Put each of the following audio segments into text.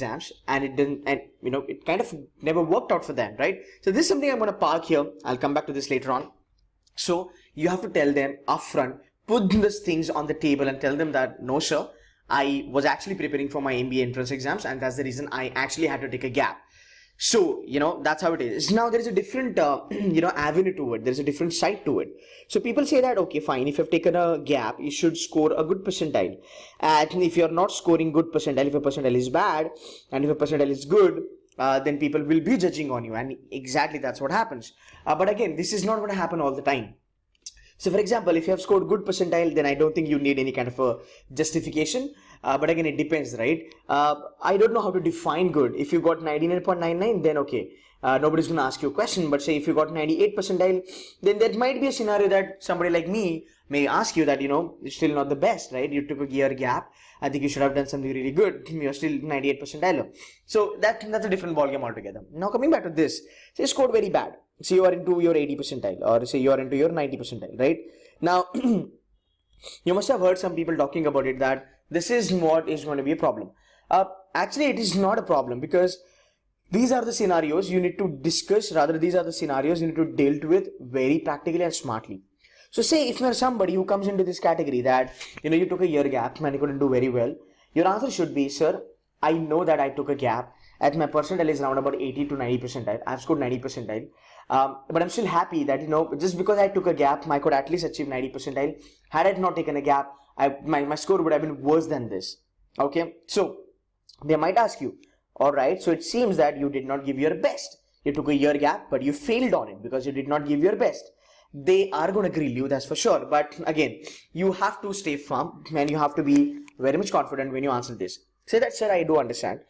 exams, and it didn't, and it kind of never worked out for them, right? So this is something I'm going to park here. I'll come back to this later on. So you have to tell them upfront, put these things on the table and tell them that, no sir, I was actually preparing for my MBA entrance exams, and that's the reason I actually had to take a gap. So, that's how it is. Now, there is a different, avenue to it. There's a different side to it. So people say that, okay, fine, if you've taken a gap, you should score a good percentile. And if you're not scoring good percentile, if your percentile is bad, and if your percentile is good, then people will be judging on you. And exactly that's what happens. But again, this is not going to happen all the time. So for example, if you have scored good percentile, then I don't think you need any kind of a justification. But again, it depends, right? I don't know how to define good. If you got 99.99, then okay, nobody's going to ask you a question. But say if you got 98 percentile, then there might be a scenario that somebody like me may ask you that, you're still not the best, right? You took a year gap. I think you should have done something really good. You're still 98 percentile. So that's a different ballgame altogether. Now coming back to this, say you scored very bad. Say you are into your 80 percentile, or say you are into your 90 percentile, right? Now, you must have heard some people talking about it, that this is what is going to be a problem. Actually, it is not a problem, because these are the scenarios you need to discuss. Rather, these are the scenarios you need to deal with very practically and smartly. So say if you're somebody who comes into this category that, you took a year gap and you couldn't do very well, your answer should be, sir, I know that I took a gap, and my percentile is around about 80 to 90 percentile. I've scored 90 percentile. But I'm still happy that, just because I took a gap, I could at least achieve 90 percentile. Had I not taken a gap, my score would have been worse than this. Okay. So they might ask you, all right, so it seems that you did not give your best. You took a year gap, but you failed on it because you did not give your best. They are going to grill you, that's for sure. But again, you have to stay firm and you have to be very much confident when you answer this. Say that, sir, I do understand.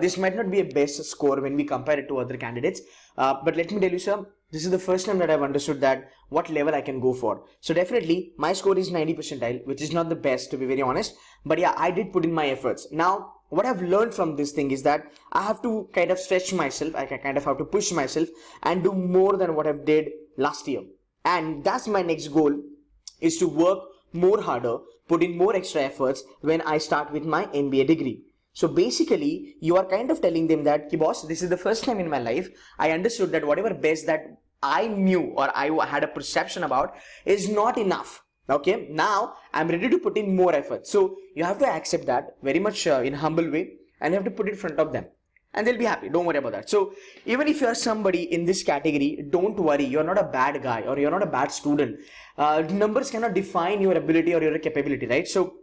This might not be a best score when we compare it to other candidates. But let me tell you, sir, this is the first time that I've understood that what level I can go for. So definitely my score is 90 percentile, which is not the best, to be very honest. But yeah, I did put in my efforts. Now, what I've learned from this thing is that I have to kind of stretch myself. I kind of have to push myself and do more than what I've did last year. And that's my next goal, is to work more harder, put in more extra efforts when I start with my MBA degree. So basically, you are kind of telling them that, boss, this is the first time in my life I understood that whatever best that I knew or I had a perception about is not enough. Okay, now I'm ready to put in more effort. So you have to accept that very much in a humble way, and you have to put it in front of them. And they'll be happy. Don't worry about that. So even if you're somebody in this category, don't worry. You're not a bad guy or you're not a bad student. Numbers cannot define your ability or your capability, right? So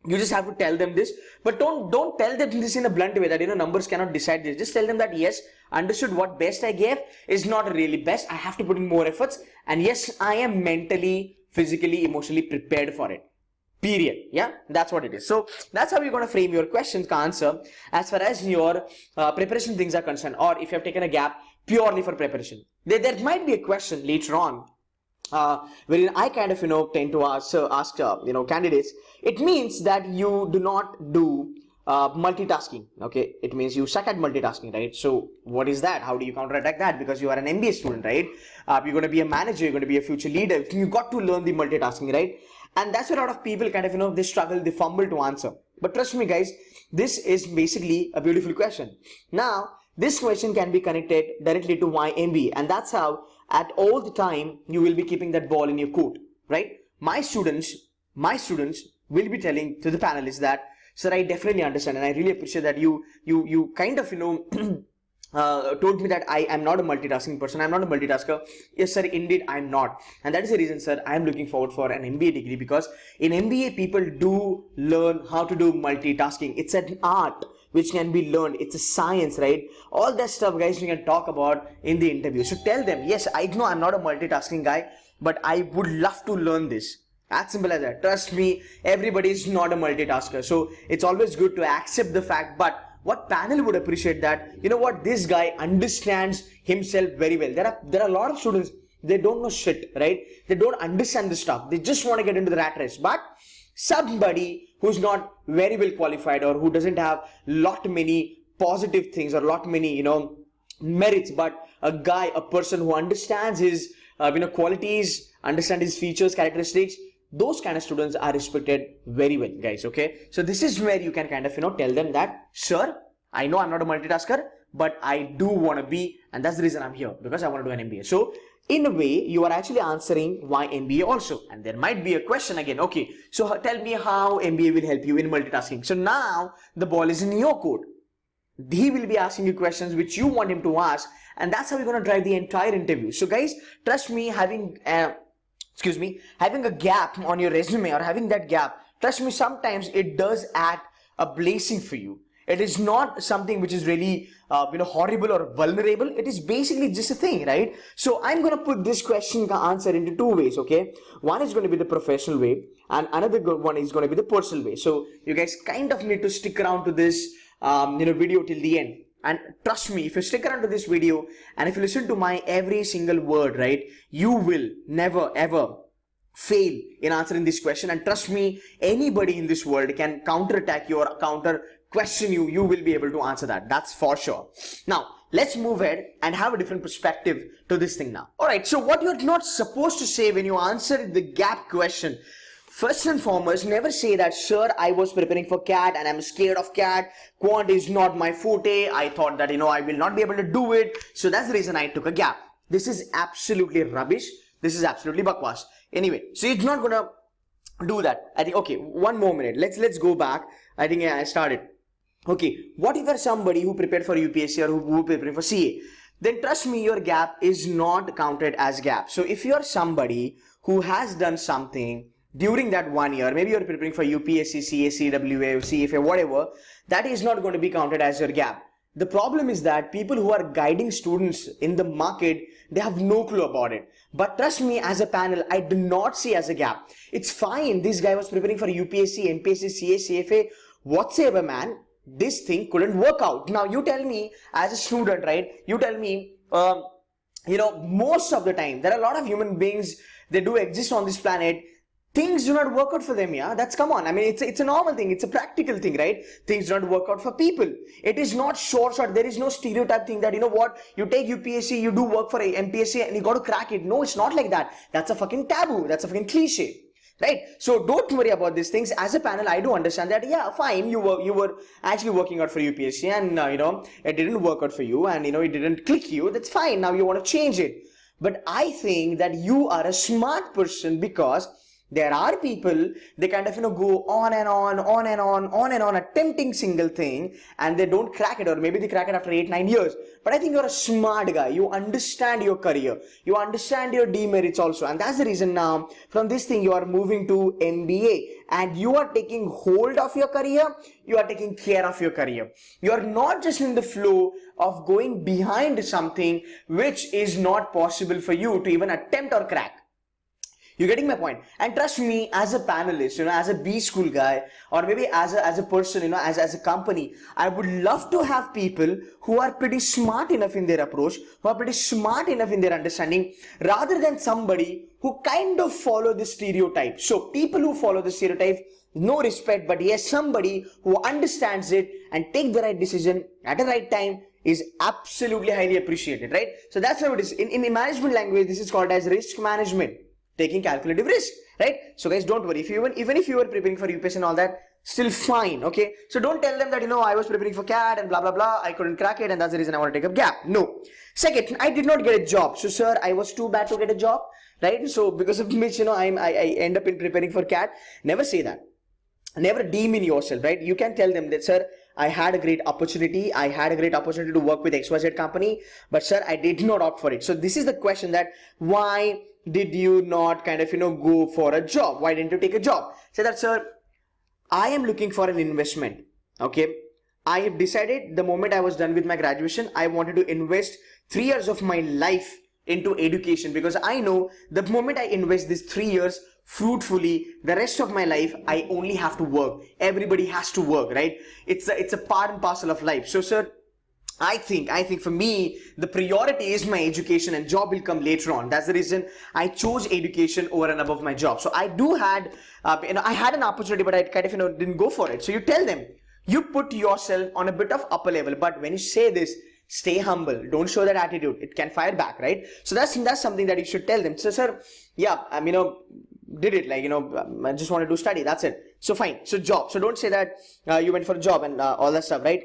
you just have to tell them this, but don't tell them this in a blunt way that, numbers cannot decide this. Just tell them that, yes, understood what best I gave is not really best. I have to put in more efforts. And yes, I am mentally, physically, emotionally prepared for it. Period. Yeah, that's what it is. So that's how you're going to frame your questions answer as far as your preparation things are concerned, or if you have taken a gap purely for preparation. There might be a question later on wherein I kind of tend to ask candidates. It means that you do not do multitasking. Okay, it means you suck at multitasking, right? So what is that? How do you counterattack that? Because you are an MBA student, right? You're going to be a manager, you're going to be a future leader. You got to learn the multitasking, right? And that's where a lot of people kind of, they struggle, they fumble to answer. But trust me, guys, this is basically a beautiful question. Now, this question can be connected directly to my MBA, and that's how at all the time you will be keeping that ball in your court, right? My students will be telling to the panelists that, sir, I definitely understand, and I really appreciate that you kind of, told me that I am not a multitasking person. I'm not a multitasker. Yes, sir, indeed, I'm not. And that is the reason, sir, I'm looking forward for an MBA degree, because in MBA, people do learn how to do multitasking. It's an art which can be learned. It's a science, right? All that stuff, guys, we can talk about in the interview. So tell them, yes, I know I'm not a multitasking guy, but I would love to learn this. As simple as that. Trust me, everybody is not a multitasker. So it's always good to accept the fact, but what panel would appreciate that, this guy understands himself very well. There are a lot of students, they don't know shit, right? They don't understand the stuff. They just want to get into the rat race. But somebody who's not very well qualified, or who doesn't have lot many positive things or lot many, merits, but a person who understands his, qualities, understand his features, characteristics, those kind of students are respected very well, guys. Okay, so this is where you can kind of tell them that, sir, I know I'm not a multitasker, but I do want to be, and that's the reason I'm here, because I want to do an MBA. So in a way, you are actually answering why MBA also. And there might be a question again, okay, so tell me how MBA will help you in multitasking. So now the ball is in your court. He will be asking you questions which you want him to ask, and that's how you're going to drive the entire interview. So guys, trust me, having a gap on your resume, or having that gap, trust me, sometimes it does act a blessing for you. It is not something which is really horrible or vulnerable. It is basically just a thing, right? So I'm going to put this question answer into two ways, okay? One is going to be the professional way, and another one is going to be the personal way. So you guys kind of need to stick around to this video till the end. And trust me, if you stick around to this video and if you listen to my every single word, right, you will never ever fail in answering this question. And trust me, anybody in this world can counterattack you or counter question you. You will be able to answer that. That's for sure. Now, let's move ahead and have a different perspective to this thing now. All right. So what you're not supposed to say when you answer the gap question, first and foremost, never say that, sir, I was preparing for CAT and I'm scared of CAT. Quant is not my forte. I thought that, I will not be able to do it. So that's the reason I took a gap. This is absolutely rubbish. This is absolutely bakwas. Anyway, so it's not gonna do that. I think, okay, one more minute. Let's go back. I think I started. Okay, what if you're somebody who prepared for UPSC or who prepared for CA? Then trust me, your gap is not counted as gap. So if you're somebody who has done something during that 1 year, maybe you're preparing for UPSC, CA, CWA, CFA, whatever, that is not going to be counted as your gap. The problem is that people who are guiding students in the market, they have no clue about it. But trust me, as a panel, I do not see as a gap. It's fine. This guy was preparing for UPSC, MPSC, CA, CFA, whatsoever, man. This thing couldn't work out. Now you tell me as a student, right? You tell me, most of the time, there are a lot of human beings, they do exist on this planet. Things do not work out for them, yeah? That's, come on. I mean, it's a normal thing. It's a practical thing, right? Things do not work out for people. It is not short. There is no stereotype thing that, you take UPSC, you do work for a MPSC and you got to crack it. No, it's not like that. That's a fucking taboo. That's a fucking cliche. Right? So don't worry about these things. As a panel, I do understand that, yeah, fine, you were actually working out for UPSC and, it didn't work out for you and, it didn't click you. That's fine. Now you want to change it. But I think that you are a smart person, because there are people, they kind of, go on and on, attempting single thing, and they don't crack it, or maybe they crack it after 8-9 years. But I think you're a smart guy. You understand your career. You understand your demerits also. And that's the reason now, from this thing, you are moving to MBA, and you are taking hold of your career. You are taking care of your career. You are not just in the flow of going behind something which is not possible for you to even attempt or crack. You're getting my point? And trust me, as a panelist, as a B school guy, or maybe as a person, as a company, I would love to have people who are pretty smart enough in their approach, who are pretty smart enough in their understanding, rather than somebody who kind of follow the stereotype. So people who follow the stereotype, no respect, but yes, somebody who understands it and take the right decision at the right time is absolutely highly appreciated, right? So that's how it is. In management language, this is called as risk management. Taking calculative risk, right? So guys, don't worry. Even if you were preparing for UPSC and all that, still fine, okay? So don't tell them that, I was preparing for CAT and blah, blah, blah. I couldn't crack it and that's the reason I want to take a gap. No. Second, I did not get a job. So sir, I was too bad to get a job, right? So because of which, I end up in preparing for CAT. Never say that. Never demean yourself, right? You can tell them that, sir, I had a great opportunity. I had a great opportunity to work with XYZ company, but sir, I did not opt for it. So this is the question, that why did you not kind of, go for a job? Why didn't you take a job? Say that, sir, I am looking for an investment. Okay. I have decided the moment I was done with my graduation, I wanted to invest 3 years of my life into education, because I know the moment I invest these 3 years fruitfully, the rest of my life, I only have to work. Everybody has to work, right? It's a part and parcel of life. So sir, I think for me, the priority is my education and job will come later on. That's the reason I chose education over and above my job. So I had an opportunity, but I kind of, didn't go for it. So you tell them, you put yourself on a bit of upper level, but when you say this, stay humble. Don't show that attitude. It can fire back, right? So that's something that you should tell them. So sir, yeah, did it, I just wanted to study. That's it. So fine. So job. So don't say that you went for a job and all that stuff, right?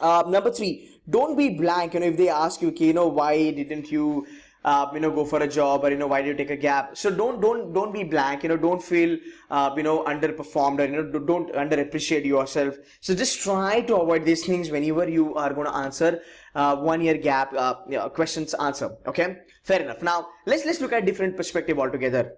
Number three, don't be blank. If they ask you, okay, why didn't you, go for a job, or why did you take a gap? So don't be blank. Don't feel, underperformed, or don't underappreciate yourself. So just try to avoid these things whenever you are going to answer 1 year gap questions answer. Okay, fair enough. Now let's look at different perspective altogether.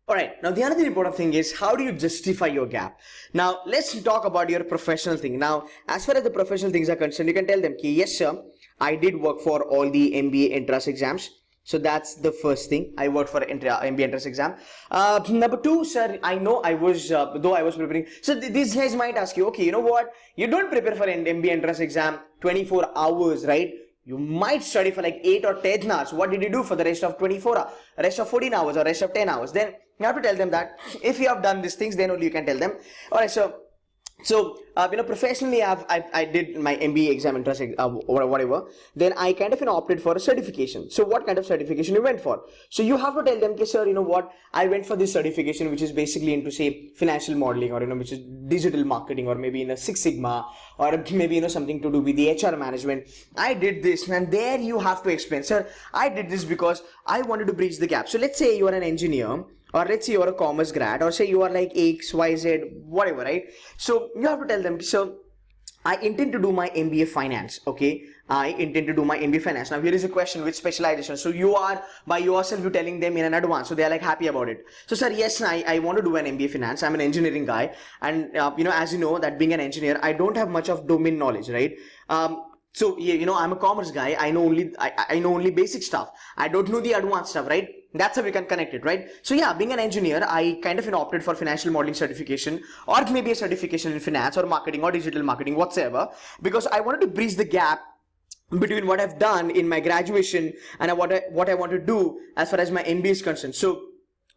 Alright, now the another important thing is, how do you justify your gap? Now let's talk about your professional thing. Now as far as the professional things are concerned, you can tell them, yes sir, I did work for all the MBA entrance exams. So that's the first thing. I worked for MBA entrance exam. Number two, sir, I know I was, though I was preparing. So these guys might ask you, okay, you know what? You don't prepare for an MBA entrance exam 24 hours, right? You might study for like 8 or 10 hours. What did you do for the rest of 24 hours, rest of 14 hours, or rest of 10 hours? Then you have to tell them that. If you have done these things, then only you can tell them. Alright, so professionally, I did my MBA exam interest or whatever. Then I kind of opted for a certification. So what kind of certification you went for? So you have to tell them, okay, sir, you know what? I went for this certification, which is basically into, say, financial modeling, or which is digital marketing, or maybe in a Six Sigma, or maybe something to do with the HR management. I did this, and there you have to explain, sir, I did this because I wanted to bridge the gap. So let's say you are an engineer, or let's say you're a commerce grad, or say you are like X, Y, Z, whatever, right? So you have to tell them, so I intend to do my MBA finance, okay? I intend to do my MBA finance. Now here is a question, which specialization? So you are by yourself, you're telling them in an advance, so they're like happy about it. So sir, yes, I want to do an MBA finance. I'm an engineering guy, and as you know, that being an engineer, I don't have much of domain knowledge, right? So I'm a commerce guy. I know only basic stuff. I don't know the advanced stuff, right? That's how we can connect it, right? So yeah, being an engineer, I kind of opted for financial modeling certification, or maybe a certification in finance or marketing or digital marketing, whatsoever, because I wanted to bridge the gap between what I've done in my graduation and what I want to do as far as my MBA is concerned. So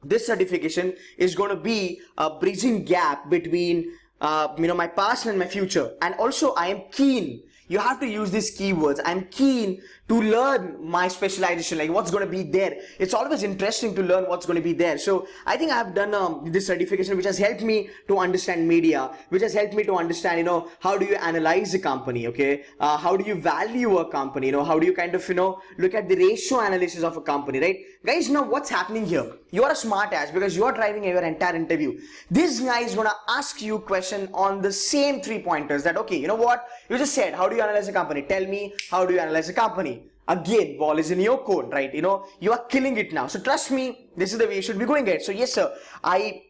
this certification is going to be a bridging gap between my past and my future. And also I am keen. You have to use these keywords. I'm keen to learn my specialization, like what's going to be there. It's always interesting to learn what's going to be there. So I think I've done this certification, which has helped me to understand media, which has helped me to understand, how do you analyze a company, okay? How do you value a company? How do you kind of, look at the ratio analysis of a company, right? Guys, now what's happening here? You are a smart ass because you are driving your entire interview. This guy is going to ask you question on the same 3 pointers that, okay, you know what? You just said, how do you analyze a company? Tell me, how do you analyze a company? Again, ball is in your court, right? You are killing it now. So trust me, this is the way you should be going at. So yes, sir, I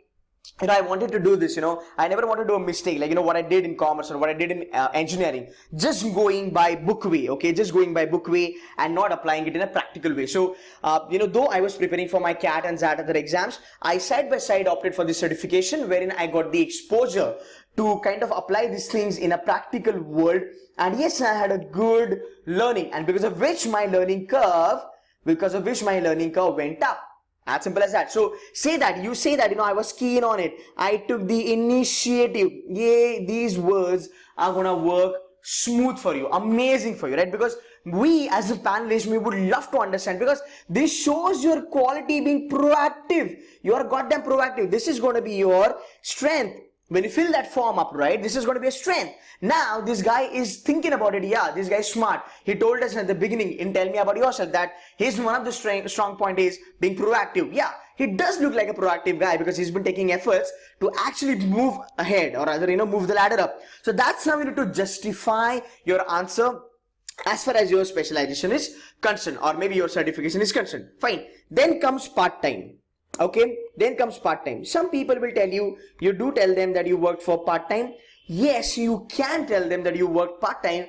wanted to do this, I never wanted to do a mistake, like, what I did in commerce or what I did in engineering, just going by book way, okay, just going by book way and not applying it in a practical way. So, though I was preparing for my CAT and XAT other exams, I side by side opted for this certification, wherein I got the exposure to kind of apply these things in a practical world. And yes, I had a good learning, and because of which my learning curve went up. As simple as that. So you say that, I was keen on it. I took the initiative. Yay, these words are gonna work smooth for you, amazing for you, right? Because we as a panelist, we would love to understand, because this shows your quality being proactive. You are goddamn proactive. This is going to be your strength. When you fill that form up, right, this is going to be a strength. Now, this guy is thinking about it. Yeah, this guy is smart. He told us at the beginning in Tell Me About Yourself that his one of the strong point is being proactive. Yeah, he does look like a proactive guy because he's been taking efforts to actually move ahead, or rather, move the ladder up. So that's how you need to justify your answer as far as your specialization is concerned, or maybe your certification is concerned. Fine. Then comes part-time. Okay, then comes part-time. Some people will tell you, you do tell them that you worked for part-time. Yes, you can tell them that you worked part-time,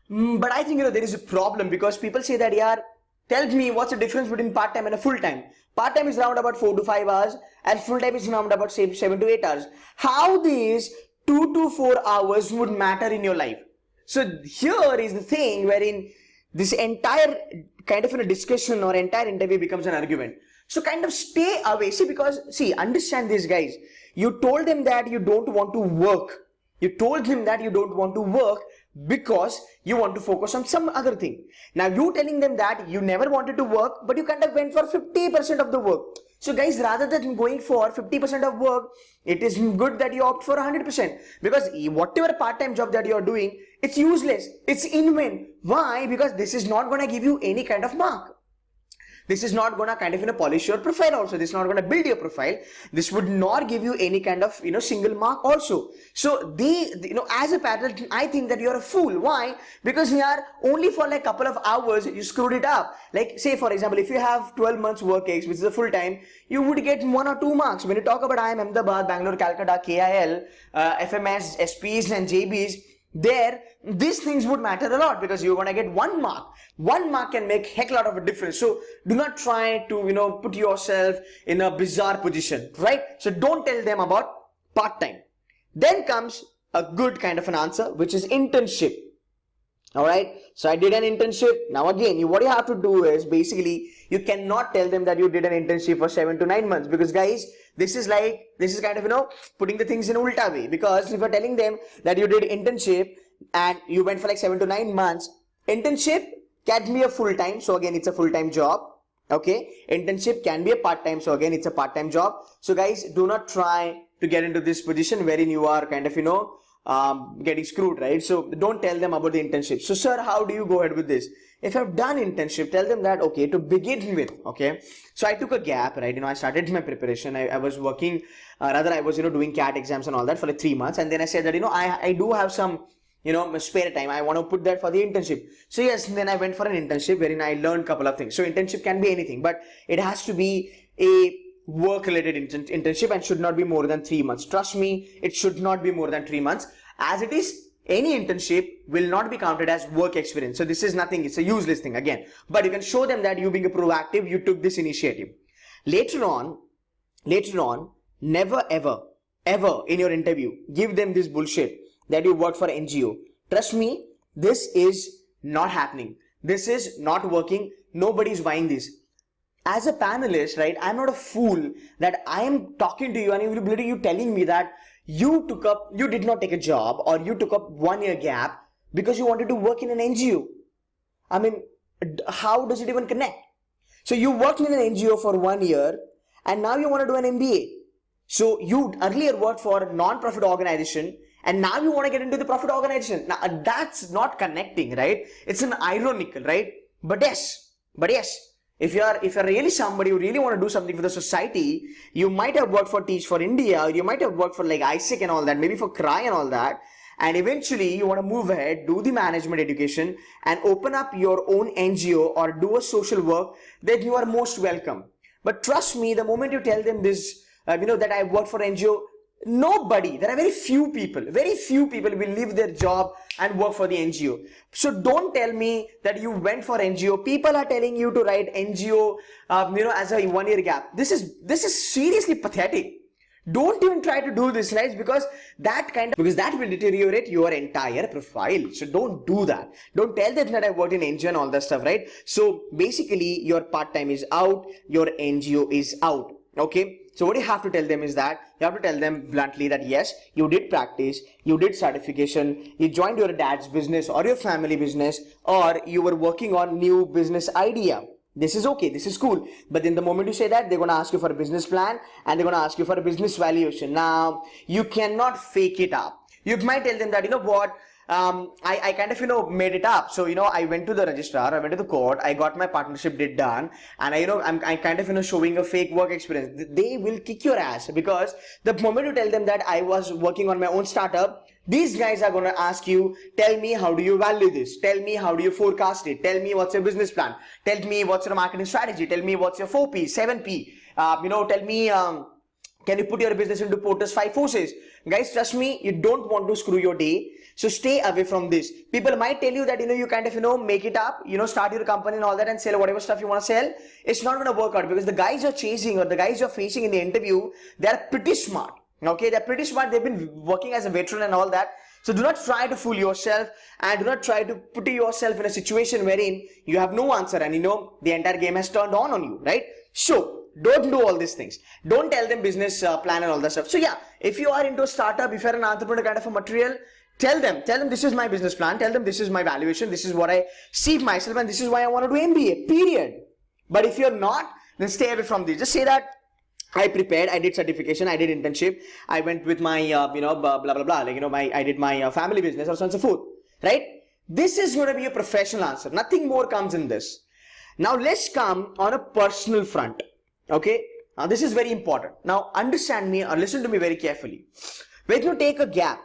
but I think, there is a problem, because people say that, yeah, tell me what's the difference between part-time and a full-time. Part-time is around about 4 to 5 hours, and full-time is around about, say, 7 to 8 hours. How these 2 to 4 hours would matter in your life? So here is the thing wherein this entire kind of a discussion or entire interview becomes an argument. So kind of stay away. Understand these guys. You told them that you don't want to work. You told him that you don't want to work because you want to focus on some other thing. Now you telling them that you never wanted to work, but you kind of went for 50% of the work. So guys, rather than going for 50% of work, it is good that you opt for 100%, because whatever part-time job that you're doing, it's useless. It's in vain. Why? Because this is not going to give you any kind of mark. This is not gonna kind of polish your profile also. This is not gonna build your profile. This would not give you any kind of single mark also. So as a parent, I think that you're a fool. Why? Because here only for like couple of hours you screwed it up. Like say for example, if you have 12 months work ex, which is a full time, you would get 1 or 2 marks. When you talk about IIM Ahmedabad, Bangalore, Calcutta, KIL, FMS, SPs and JBs, there these things would matter a lot, because you're gonna get 1 mark. 1 mark can make heck lot of a difference. So do not try to put yourself in a bizarre position, right? So don't tell them about part-time. Then comes a good kind of an answer, which is internship. All right, so I did an internship. Now again, what you have to do is basically you cannot tell them that you did an internship for 7 to 9 months, because guys, this is kind of putting the things in ulta way. Because if you're telling them that you did internship and you went for like 7 to 9 months, internship can be a full-time, so again it's a full-time job. Okay, internship can be a part-time, so again it's a part-time job. So guys, do not try to get into this position wherein you are kind of getting screwed, right? So don't tell them about the internship. So sir, how do you go ahead with this? If I've done internship, tell them that okay, to begin with, okay, so I took a gap, right? I started my preparation. I was working, I was doing CAT exams and all that for like 3 months, and then I said that I do have some spare time. I want to put that for the internship. So yes, then I went for an internship wherein I learned a couple of things. So internship can be anything, but it has to be a work-related internship and should not be more than 3 months. Trust me, it should not be more than 3 months. As it is, any internship will not be counted as work experience. So this is nothing. It's a useless thing again. But you can show them that you being a proactive, you took this initiative. Later on, never ever in your interview, give them this bullshit that you work for NGO. Trust me, this is not happening. This is not working. Nobody's buying this. As a panelist, right, I'm not a fool that I am talking to you and you telling me that you did not take a job, or you took up 1 year gap because you wanted to work in an NGO. I mean, how does it even connect? So you worked in an NGO for 1 year and now you want to do an MBA. So you earlier worked for a non-profit organization and now you want to get into the profit organization. Now that's not connecting, right? It's an ironical, right? But yes, if you're really somebody who really want to do something for the society, you might have worked for Teach for India, or you might have worked for like ISIC and all that, maybe for CRY and all that, and eventually you want to move ahead, do the management education and open up your own NGO or do a social work, then you are most welcome. But trust me, the moment you tell them this, that I worked for NGO, nobody, there are very few people will leave their job and work for the NGO. So don't tell me that you went for NGO. People are telling you to write NGO, as a 1 year gap. This is seriously pathetic. Don't even try to do this, guys, because that will deteriorate your entire profile. So don't do that. Don't tell them that I worked in NGO and all that stuff, right? So basically your part-time is out, your NGO is out. Okay, so what you have to tell them is that you have to tell them bluntly that yes, you did practice, you did certification, you joined your dad's business or your family business, or you were working on new business idea. This is okay, this is cool. But then the moment you say that, they're going to ask you for a business plan and they're going to ask you for a business valuation. Now, you cannot fake it up. You might tell them that, I kind of, made it up. So, I went to the registrar, I went to the court, I got my partnership did done, and I'm kind of, showing a fake work experience. They will kick your ass, because the moment you tell them that I was working on my own startup, these guys are going to ask you, tell me how do you value this? Tell me how do you forecast it? Tell me what's your business plan? Tell me what's your marketing strategy? Tell me what's your 4P, 7P? Tell me, can you put your business into Porter's 5 forces? Guys, trust me, you don't want to screw your day. So stay away from this. People might tell you that, you kind of, make it up, start your company and all that and sell whatever stuff you want to sell. It's not going to work out, because the guys you're chasing or the guys you're facing in the interview, they're pretty smart. Okay, they're pretty smart. They've been working as a veteran and all that. So do not try to fool yourself and do not try to put yourself in a situation wherein you have no answer and the entire game has turned on you, right? So don't do all these things. Don't tell them business plan and all that stuff. So yeah, if you are into a startup, if you're an entrepreneur kind of a material, tell them this is my business plan. Tell them this is my valuation. This is what I see myself and this is why I want to do MBA, period. But if you're not, then stay away from this. Just say that I prepared, I did certification, I did internship, I went with my, blah, blah, blah, like, I did my family business or so on and so forth, right? This is going to be a professional answer. Nothing more comes in this. Now let's come on a personal front, okay? Now this is very important. Now understand me or listen to me very carefully. When you take a gap,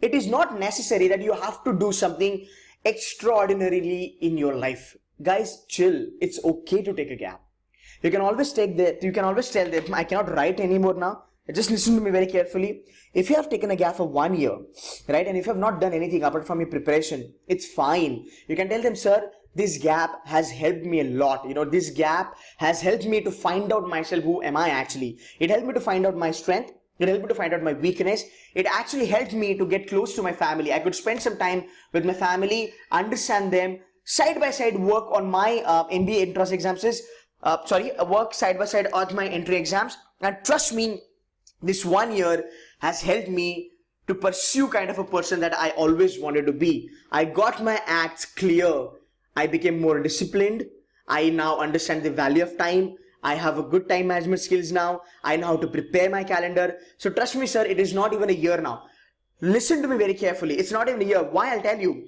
it is not necessary that you have to do something extraordinarily in your life. Guys, chill. It's okay to take a gap. You can always tell them, I cannot write anymore now. Just listen to me very carefully. If you have taken a gap for 1 year, right, and if you have not done anything apart from your preparation, it's fine. You can tell them, sir, this gap has helped me a lot. This gap has helped me to find out myself, who am I actually. It helped me to find out my strength. It helped me to find out my weakness. It actually helped me to get close to my family. I could spend some time with my family, understand them, side by side work on my MBA entrance exams. Work side by side on my entry exams. And trust me, this 1 year has helped me to pursue kind of a person that I always wanted to be. I got my acts clear. I became more disciplined. I now understand the value of time. I have a good time management skills now. I know how to prepare my calendar. So trust me, sir, it is not even a year now. Listen to me very carefully. It's not even a year. Why? I'll tell you.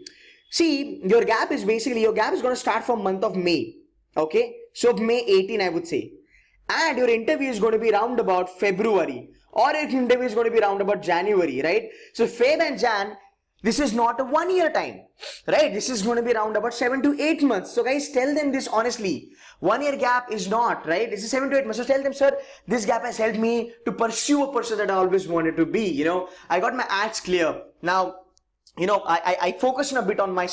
See, your gap is going to start from month of May. Okay. So May 18, I would say. And your interview is going to be round about February. Or your interview is going to be round about January, right? So Feb and Jan, this is not a 1 year time, right? This is going to be around about 7 to 8 months. So guys, tell them this honestly. 1 year gap is not, right? This is 7 to 8 months. So tell them, sir, this gap has helped me to pursue a person that I always wanted to be. I got my acts clear. Now, I focus a bit on my,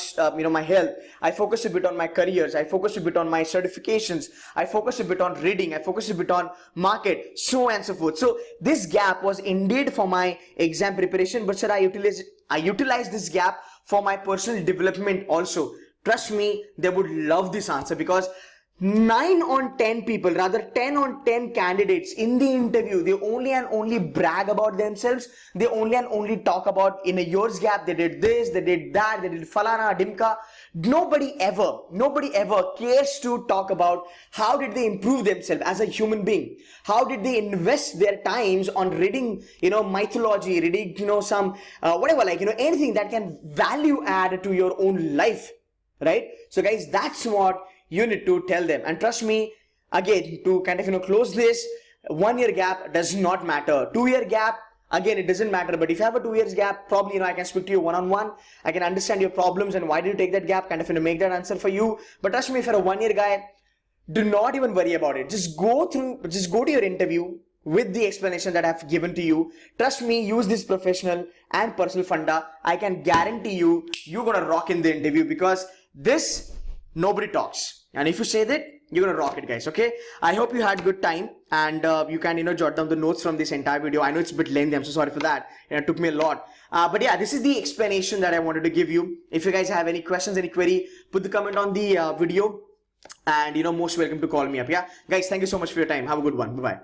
my health. I focus a bit on my careers. I focus a bit on my certifications. I focus a bit on reading. I focus a bit on market, so on and so forth. So this gap was indeed for my exam preparation, but sir, I utilize this gap for my personal development also. Trust me, they would love this answer because 9 on 10 people, rather 10 on 10 candidates in the interview, they only brag about themselves. They only talk about in a year's gap, they did this, they did that, they did falana, dimka. Nobody ever cares to talk about how did they improve themselves as a human being. How did they invest their times on reading, mythology, reading, some, anything that can value add to your own life, right? So guys, that's what you need to tell them. And trust me, again, to kind of close this, 1 year gap does not matter. 2 year gap, again, it doesn't matter. But if you have a 2 years gap, probably I can speak to you one-on-one. I can understand your problems and why did you take that gap, kind of make that answer for you. But trust me, if you're a 1 year guy, do not even worry about it. Just go to your interview with the explanation that I've given to you. Trust me, use this professional and personal funda. I can guarantee you, you're gonna rock in the interview because this, nobody talks. And if you say that, you're gonna rock it, guys. Okay, I hope you had good time and you can jot down the notes from this entire video. I know it's a bit lengthy, I'm so sorry for that. It took me a lot, but yeah, this is the explanation that I wanted to give you. If you guys have any questions, any query, put the comment on the video, and most welcome to call me up. Yeah guys, thank you so much for your time. Have a good one. Bye bye.